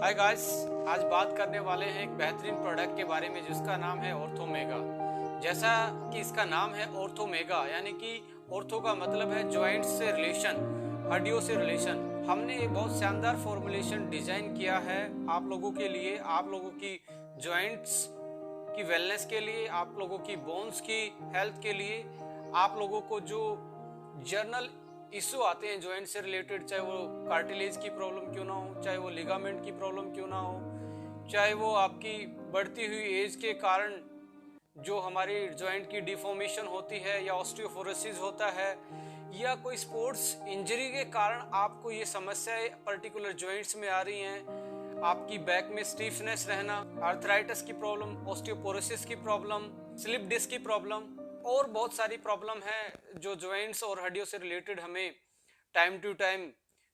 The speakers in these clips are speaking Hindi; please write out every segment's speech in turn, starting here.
हाय गाइस, आज बात करने वाले हैं एक बेहतरीन प्रोडक्ट के बारे में जिसका नाम है ऑर्थोमेगा। जैसा कि इसका नाम है ऑर्थोमेगा, यानी कि ऑर्थो का मतलब है जॉइंट से रिलेशन, हड्डियों से रिलेशन। हमने एक बहुत शानदार फॉर्मुलेशन डिजाइन किया है आप लोगों के लिए, आप लोगों की जॉइंट्स की वेलनेस के लिए, आप लोगों की बोन्स की हेल्थ के लिए, आप लोगों को जो जर्नल इश्यू आते हैं जॉइंट से रिलेटेड, चाहे वो कार्टिलेज की प्रॉब्लम क्यों ना हो, चाहे वो लिगामेंट की प्रॉब्लम क्यों ना हो, चाहे वो आपकी बढ़ती हुई एज के कारण जो हमारी जॉइंट की डिफॉर्मेशन होती है या ऑस्टियोपोरोसिस होता है, या कोई स्पोर्ट्स इंजरी के कारण आपको ये समस्याएं पर्टिकुलर जॉइंट्स में आ रही हैं, आपकी बैक में स्टीफनेस रहना, आर्थराइटिस की प्रॉब्लम, ऑस्टियोपोरोसिस की प्रॉब्लम, स्लिप डिस्क की प्रॉब्लम और बहुत सारी प्रॉब्लम है जो जॉइंट्स और हड्डियों से रिलेटेड हमें टाइम टू टाइम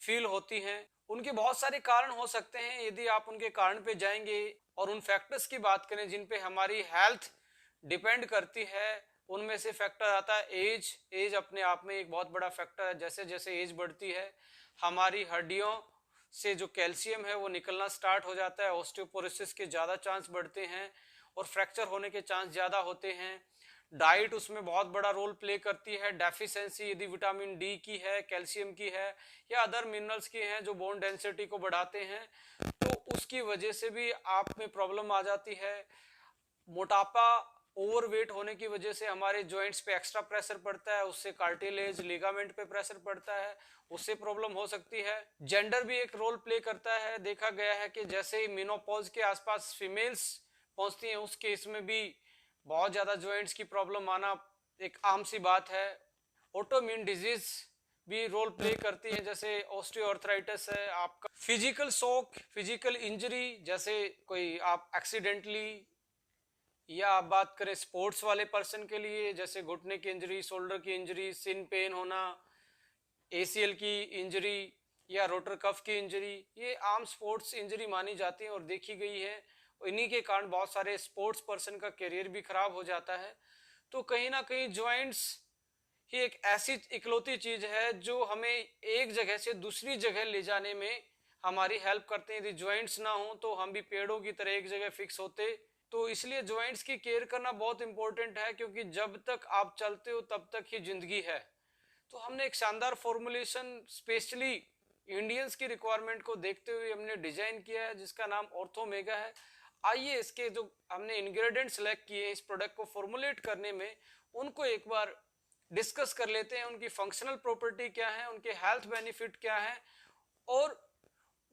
फील होती हैं। उनके बहुत सारे कारण हो सकते हैं। यदि आप उनके कारण पे जाएंगे और उन फैक्टर्स की बात करें जिन पे हमारी हेल्थ डिपेंड करती है, उनमें से फैक्टर आता है एज। एज अपने आप में एक बहुत बड़ा फैक्टर है। जैसे जैसे एज बढ़ती है हमारी हड्डियों से जो कैल्शियम है वो निकलना स्टार्ट हो जाता है, ऑस्टियोपोरोसिस के ज़्यादा चांस बढ़ते हैं और फ्रैक्चर होने के चांस ज़्यादा होते हैं। डाइट उसमें बहुत बड़ा रोल प्ले करती है। डेफिशिएंसी यदि विटामिन डी की है, कैल्शियम की है या अदर मिनरल्स की हैं जो बोन डेंसिटी को बढ़ाते हैं, तो उसकी वजह से भी आप में प्रॉब्लम आ जाती है। मोटापा, ओवरवेट होने की वजह से हमारे जॉइंट्स पे एक्स्ट्रा प्रेशर पड़ता है, उससे कार्टिलेज लिगामेंट पे प्रेशर पड़ता है, उससे प्रॉब्लम हो सकती है। जेंडर भी एक रोल प्ले करता है। देखा गया है कि जैसे ही मेनोपॉज के आसपास फीमेल्स पहुंचती हैं उस केस में भी बहुत ज्यादा जॉइंट्स की प्रॉब्लम आना एक आम सी बात है। ऑटोइम्यून डिजीज भी रोल प्ले करती है, जैसे ऑस्टियोआर्थराइटिस है। आपका फिजिकल शॉक, फिजिकल इंजरी, जैसे कोई आप एक्सीडेंटली, या आप बात करें स्पोर्ट्स वाले पर्सन के लिए जैसे घुटने की इंजरी, शोल्डर की इंजरी, सिन पेन होना, एसीएल की इंजरी या रोटर कफ की इंजरी, ये आम स्पोर्ट्स इंजरी मानी जाती है और देखी गई है। इन्हीं के कारण बहुत सारे स्पोर्ट्स पर्सन का करियर भी खराब हो जाता है। तो कहीं ना कहीं जॉइंट्स ही एक ऐसी इकलौती चीज है जो हमें एक जगह से दूसरी जगह ले जाने में हमारी हेल्प करते हैं। यदि जॉइंट्स ना हो तो हम भी पेड़ों की तरह एक जगह फिक्स होते। तो इसलिए जॉइंट्स की केयर करना बहुत इंपॉर्टेंट है, क्योंकि जब तक आप चलते हो तब तक ही जिंदगी है। तो हमने एक शानदार फॉर्मुलेशन स्पेशली इंडियंस की रिक्वायरमेंट को देखते हुए हमने डिजाइन किया है जिसका नाम ऑर्थोमेगा है। आइए इसके जो हमने इंग्रेडिएंट सेलेक्ट किए इस प्रोडक्ट को फॉर्मुलेट करने में, उनको एक बार डिस्कस कर लेते हैं। उनकी फंक्शनल प्रॉपर्टी क्या है, उनके हेल्थ बेनिफिट क्या है, और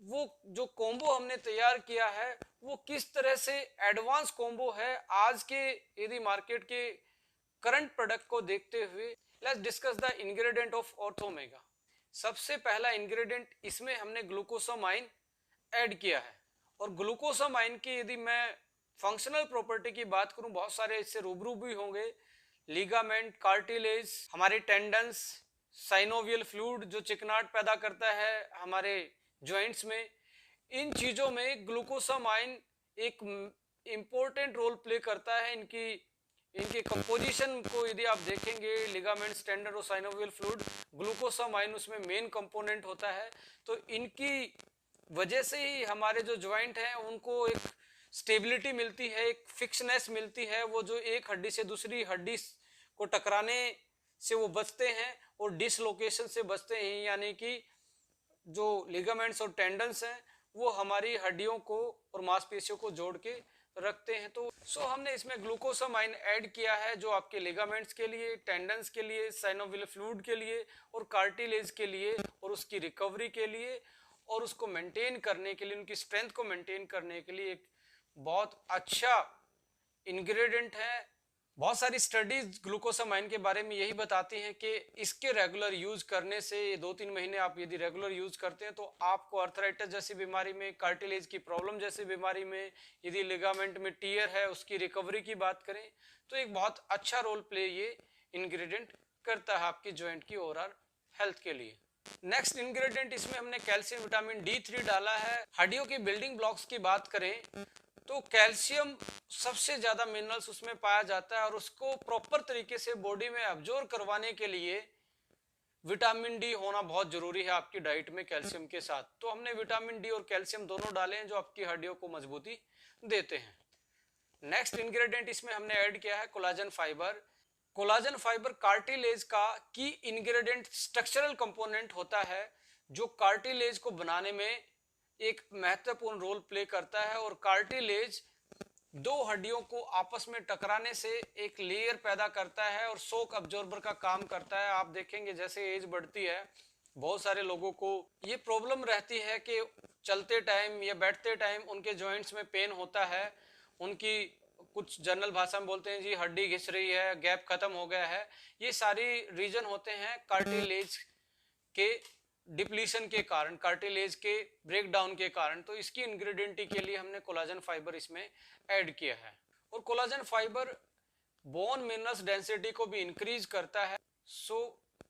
वो जो कॉम्बो हमने तैयार किया है वो किस तरह से एडवांस कॉम्बो है आज के यदि मार्केट के करंट प्रोडक्ट को देखते हुए। Let's discuss the ingredient of Orthomega. सबसे पहला इंग्रेडिएंट, इसमें हमने ग्लूकोसामाइन ऐड किया है। और ग्लूकोसामाइन की यदि मैं फंक्शनल प्रॉपर्टी की बात करूं, बहुत सारे इससे रूबरू भी होंगे। लिगामेंट, कार्टिलेज, हमारे टेंडन्स, साइनोवियल फ्लूइड जो चिकनाट पैदा करता है हमारे जॉइंट्स में, इन चीजों में ग्लूकोसामाइन एक इंपॉर्टेंट रोल प्ले करता है। इनकी इनके कंपोजिशन को यदि आप देखेंगे, लिगामेंट्स, टेंडन और साइनोवियल फ्लूइड, ग्लूकोसामाइन उसमें मेन कंपोनेंट होता है। तो इनकी वजह से ही हमारे जो जॉइंट हैं उनको एक स्टेबिलिटी मिलती है, एक फिक्सनेस मिलती है। वो जो एक हड्डी से दूसरी हड्डी को टकराने से वो बचते हैं और डिसलोकेशन से बचते हैं, यानी कि जो लिगामेंट्स और टेंडन्स हैं वो हमारी हड्डियों को और मांसपेशियों को जोड़ के रखते हैं। तो हमने इसमें ग्लूकोसामाइन ऐड किया है जो आपके लिगामेंट्स के लिए, टेंडन्स के लिए, साइनोवियल फ्लूइड के लिए और कार्टिलेज के लिए और उसकी रिकवरी के लिए और उसको मेंटेन करने के लिए, उनकी स्ट्रेंथ को मेंटेन करने के लिए एक बहुत अच्छा इंग्रेडिएंट है। बहुत सारी स्टडीज ग्लूकोसामाइन के बारे में यही बताती हैं कि इसके रेगुलर यूज करने से 2-3 महीने आप यदि रेगुलर यूज करते हैं तो आपको आर्थराइटिस जैसी बीमारी में, कार्टिलेज की प्रॉब्लम जैसी बीमारी में, यदि लिगामेंट में टियर है उसकी रिकवरी की बात करें तो एक बहुत अच्छा रोल प्ले ये इंग्रेडिएंट करता है आपकी जॉइंट की ओवरऑल हेल्थ के लिए। नेक्स्ट इंग्रेडिएंट, इसमें हमने कैल्शियम विटामिन D3 डाला है। हड्डियों की बिल्डिंग ब्लॉक्स की बात करें तो कैल्शियम सबसे ज्यादा मिनरल्स उसमें पाया जाता है और उसको प्रॉपर तरीके से बॉडी में अब्जॉर्ब करवाने के लिए विटामिन डी होना बहुत जरूरी है आपकी डाइट में कैल्शियम के साथ। तो हमने विटामिन डी और कैल्शियम दोनों डाले हैं जो आपकी हड्डियों को मजबूती देते हैं। नेक्स्ट इंग्रेडिएंट इसमें हमने ऐड किया है collagen fibre. Collagen fibre cartilage का की इंग्रेडिएंट स्ट्रक्चरल कंपोनेंट होता है जो कार्टिलेज को बनाने में एक महत्वपूर्ण रोल प्ले करता है, और कार्टिलेज दो हड्डियों को आपस में टकराने से एक लेयर पैदा करता है और शॉक अब्जॉर्बर का काम करता है। आप देखेंगे जैसे एज बढ़ती है बहुत सारे लोगों को ये प्रॉब्लम रहती है कि चलते टाइम या बैठते टाइम उनके जॉइंट्स में पेन होता है। उनकी कुछ जनरल भाषा में बोलते हैं जी हड्डी घिस रही है, गैप खत्म हो गया है। ये सारी रीजन होते हैं कार्टिलेज के डिप्लीशन के कारण, कार्टिलेज के ब्रेकडाउन के कारण। तो इसकी इंग्रेडिएंट के लिए हमने कोलाजन फाइबर इसमें ऐड किया है। और collagen fibre bone minerals density को भी इंक्रीज करता है। सो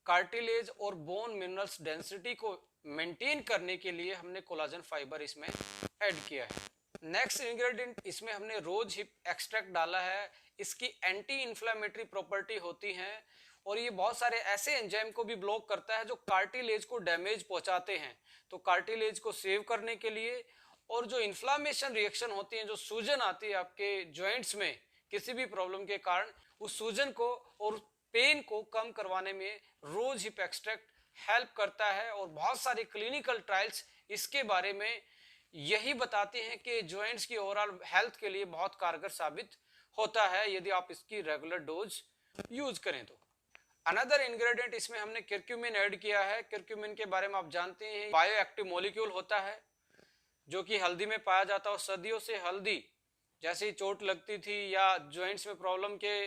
कार्टिलेज और बोन मिनरल्स डेंसिटी को मेंटेन करने के लिए हमने कोलाजन फाइबर इसमें ऐड किया है। नेक्स्ट इंग्रेडिएंट इसमें हमने रोज हिप एक्सट्रैक्ट डाला है। इसकी एंटी इंफ्लेमेटरी प्रॉपर्टी होती है और ये बहुत सारे ऐसे एंजाइम को भी ब्लॉक करता है जो कार्टिलेज को डैमेज पहुंचाते हैं। तो कार्टिलेज को सेव करने के लिए और जो इन्फ्लामेशन रिएक्शन होती है, जो सूजन आती है आपके जॉइंट्स में किसी भी प्रॉब्लम के कारण, उस सूजन को और पेन को कम करवाने में रोज हिप एक्सट्रैक्ट हेल्प करता है। और बहुत सारी क्लिनिकल ट्रायल्स इसके बारे में यही बताते हैं कि जॉइंट्स की ओवरऑल हेल्थ के लिए बहुत कारगर साबित होता है यदि आप इसकी रेगुलर डोज यूज करें तो। अनदर इंग्रेडिएंट इसमें हमने कर्क्यूमिन ऐड किया है। कर्क्यूमिन के बारे में आप जानते हैं बायो एक्टिव मॉलिक्यूल होता है जो कि हल्दी में पाया जाता है। और सदियों से हल्दी जैसे ही चोट लगती थी या जॉइंट्स में प्रॉब्लम के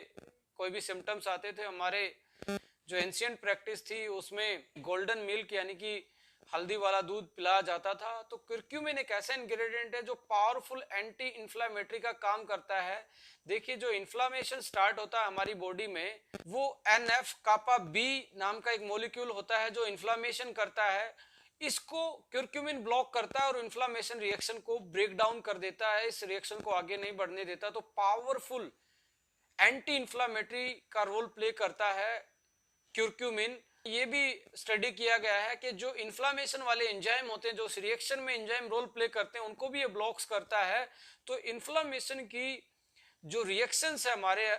कोई भी सिम्टम्स आते थे, हमारे जो एंशिएंट प्रैक्टिस थी उसमें गोल्डन मिल्क यानी कि हल्दी वाला दूध पिलाया जाता था। तो कर्क्यूमिन एक ऐसा इंग्रेडिएंट है जो पावरफुल एंटी इंफ्लेमेटरी का काम करता है। देखिए जो इन्फ्लामेशन स्टार्ट होता है हमारी बॉडी में, वो NF कापा बी नाम का एक मॉलिक्यूल होता है जो इन्फ्लामेशन करता है। इसको कर्क्यूमिन ब्लॉक करता है और इन्फ्लामेशन रिएक्शन को ब्रेक डाउन कर देता है, इस रिएक्शन को आगे नहीं बढ़ने देता। तो पावरफुल एंटी इंफ्लामेटरी का रोल प्ले करता है कर्क्यूमिन। ये भी स्टडी किया गया है कि जो इन्फ्लामेशन वाले एंजाइम होते हैं, जो उस रिएक्शन में एंजाइम रोल प्ले करते हैं, उनको भी ये ब्लॉक्स करता है। तो इन्फ्लामेशन की जो रिएक्शंस है हमारे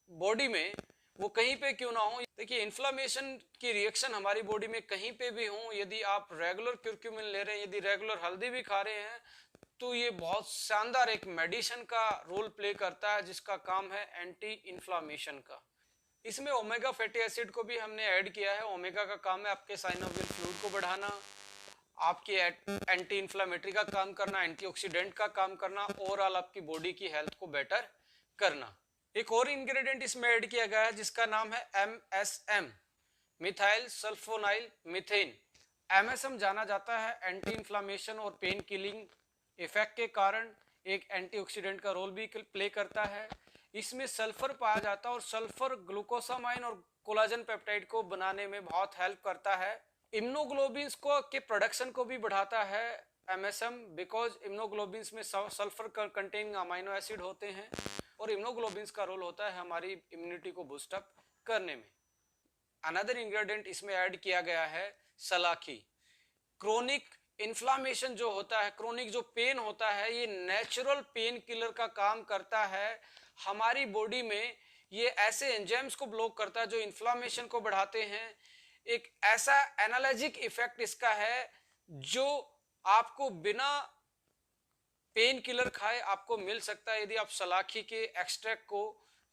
बॉडी में वो कहीं पे क्यों ना हो, देखिए इन्फ्लामेशन की रिएक्शन हमारी बॉडी में कहीं पे भी हो, यदि आप रेगुलर कर्क्यूमिन ले रहे हैं, यदि रेगुलर हल्दी भी खा रहे हैं, तो ये बहुत शानदार एक मेडिसिन का रोल प्ले करता है जिसका काम है एंटी इन्फ्लामेशन का। इसमें ओमेगा फैटी एसिड को भी हमने ऐड किया है। ओमेगा का काम है आपके साइनोवियल फ्लूइड को बढ़ाना, आपकी एंटी इन्फ्लामेटरी का काम करना, एंटीऑक्सीडेंट का काम करना, ओवरऑल आपकी बॉडी की हेल्थ को बेटर करना। एक और इंग्रेडिएंट इसमें ऐड किया गया है जिसका नाम है MSM, methyl sulfonyl methane. MSM जाना जाता है एंटी इन्फ्लामेशन और पेन किलिंग इफेक्ट के कारण एक एंटीऑक्सीडेंट का रोल भी प्ले करता है। इसमें सल्फर पाया जाता है और सल्फर ग्लूकोसामाइन और कोलाजन पेप्टाइड को बनाने में बहुत हेल्प करता है। इम्यूनोग्लोबिन्स को के प्रोडक्शन को भी बढ़ाता है MSM, बिकॉज इम्यूनोग्लोबिन्स में सल्फर कंटेनिंग अमाइनो एसिड होते हैं और इम्यूनोग्लोबिन्स का रोल होता है हमारी इम्यूनिटी को बूस्ट अप करने में। अनदर इंग्रेडिएंट इसमें ऐड किया गया है सलाखी। क्रोनिक इन्फ्लामेशन जो होता है, क्रोनिक जो पेन होता है, ये नेचुरल पेन किलर का काम करता है हमारी बॉडी में। ये ऐसे एंजाइम्स को ब्लॉक करता है जो इन्फ्लामेशन को बढ़ाते हैं। एक ऐसा एनालॉजिक इफेक्ट इसका है जो आपको बिना पेन किलर खाए आपको मिल सकता है यदि आप सलाखी के एक्सट्रैक्ट को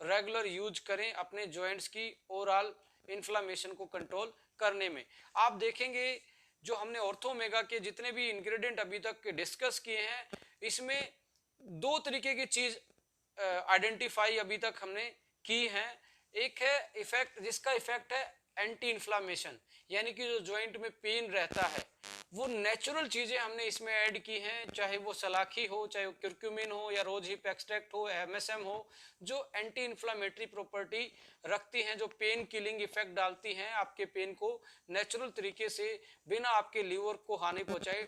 रेगुलर यूज करें अपने जॉइंट्स की ओवरऑल इन्फ्लामेशन को कंट्रोल करने में। आप देखेंगे जो हमने ऑर्थोमेगा के जितने भी इंग्रेडिएंट अभी तक डिस्कस किए हैं, इसमें दो तरीके की चीज आइडेंटिफाई अभी तक हमने की है। एक है इफेक्ट जिसका इफेक्ट है एंटी इन्फ्लामेशन, यानी कि जो जॉइंट में पेन रहता है वो नेचुरल चीजें हमने इसमें ऐड की हैं, चाहे वो सलाखी हो, चाहे वो कर्क्यूमिन हो या रोज हिप एक्सट्रैक्ट हो, MSM हो, जो एंटी इन्फ्लामेटरी प्रॉपर्टी रखती हैं, जो पेन किलिंग इफेक्ट डालती हैं, आपके पेन को नेचुरल तरीके से बिना आपके लीवर को हानि पहुंचाए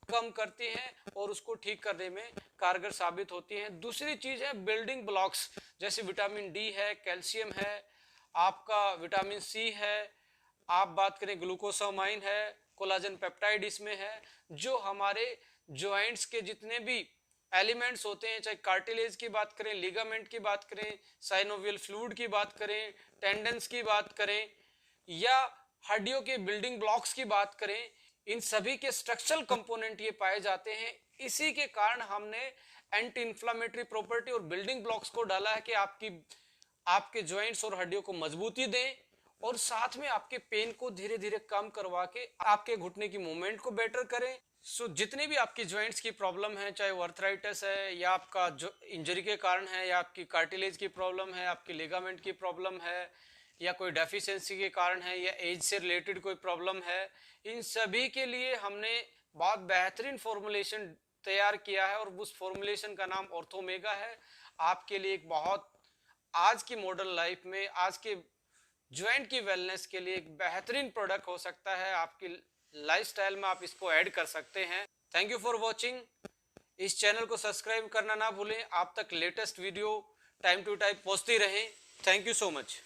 कम करती हैं और उसको ठीक करने में कारगर साबित होती हैं। दूसरी चीज है बिल्डिंग ब्लॉक्स, जैसे विटामिन डी है, कैल्शियम है, आपका विटामिन सी है, आप बात करें ग्लूकोसामाइन है, कोलाजन पेप्टाइड इसमें है, जो हमारे जॉइंट्स के जितने भी एलिमेंट्स होते हैं, चाहे कार्टिलेज की बात करें, लिगामेंट की बात करें, साइनोवियल फ्लूइड की बात करें, टेंडन्स की बात करें, या हड्डियों के बिल्डिंग ब्लॉक्स की बात करें, इन सभी के स्ट्रक्चरल कंपोनेंट ये पाए जाते हैं। इसी के कारण हमने एंटी इंफ्लामेटरी प्रॉपर्टी और बिल्डिंग ब्लॉक्स को डाला है कि आपके जॉइंट्स और हड्डियों को मजबूती दें और साथ में आपके पेन को धीरे धीरे कम करवा के आपके घुटने की मूवमेंट को बेटर करें। सो जितने भी आपकी जॉइंट्स की प्रॉब्लम है, चाहे वो अर्थराइटिस है या आपका जो इंजरी के कारण है, या आपकी कार्टिलेज की प्रॉब्लम है, आपकी लिगामेंट की प्रॉब्लम है, या कोई डेफिशिएंसी के कारण है, या एज से रिलेटेड कोई प्रॉब्लम है, इन सभी के लिए हमने बहुत बेहतरीन फॉर्मुलेशन तैयार किया है और उस फॉर्मुलेशन का नाम ऑर्थोमेगा है। आपके लिए एक बहुत आज की मॉडर्न लाइफ में, आज के ज्वाइंट की वेलनेस के लिए एक बेहतरीन प्रोडक्ट हो सकता है। आपकी लाइफस्टाइल में आप इसको ऐड कर सकते हैं। Thank you for watching. इस चैनल को सब्सक्राइब करना ना भूलें। आप तक latest video time to time पहुंचती रहें। Thank you so much.